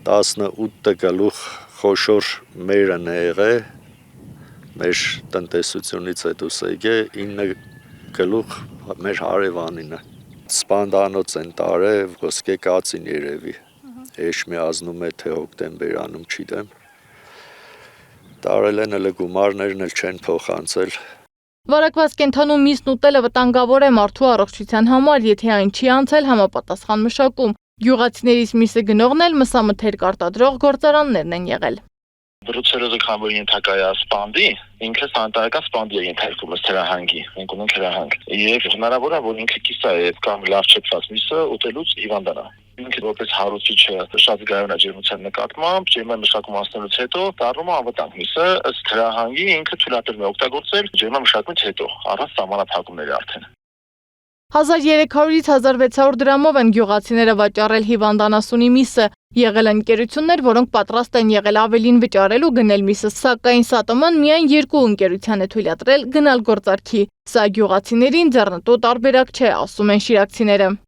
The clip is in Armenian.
18 գլուխ խոշոր մերն է եղել, մեր տնտեսությունից հետո սեգե 9 գլուխ մեր հարևանինը։ Սպանդանոց են տարել, ոսկե կացին երևի, էշմի ազնում է, թե հոկտեմբերանում չիդեմ։ Տարել են հələ գումարներն էլ չեն փոխանցել։ Վարակված կենդանու միսն ուտելը վտանգավոր է մարդու առողջության համար, եթե այն չի անցել համապատասխան մշակում։ Գյուղացիներից միսը գնողն էլ մսամթերք արտադրող գործարաններն են եղել։ Բրուցելոզը քան որ ենթակա է սպանդի, ինքը սանիտարական սպանդի է ենթարկվում ըստ հրահանգի, մենք ունենք հրահանգ։ Եվ հնարավոր է, որ ինքը կիսա է կամ լավ չփված միսը ուտելուց հիվանդանա։ Ինքը որպես հարուցիչը շատ զգայուն է ջերմության նկատմամբ, ջերմային մշակում անցնելուց հետո դառնում է անվտանգ միսը, ըստ հրահանգի ինքը թույլատրվում է օգտագործել ջերմային մշակումից հետո, առանց սահմանափակումների արդեն։ 1300-ից 1600 դրամով են գյուղացիները վաճառել հիվանդանասունի միսը։ Եղել են ընկերություններ, որոնք պատրաստ են եղել ավելին վճարել ու գնել միսը, սակայն ՍԱՏՄ-ն միայն 2 ընկերության է թույլատրել գնալ գործարքի։ Սա գյուղացիներին ձեռնտու տարբերակ չէ, ասում են շիրակցիները։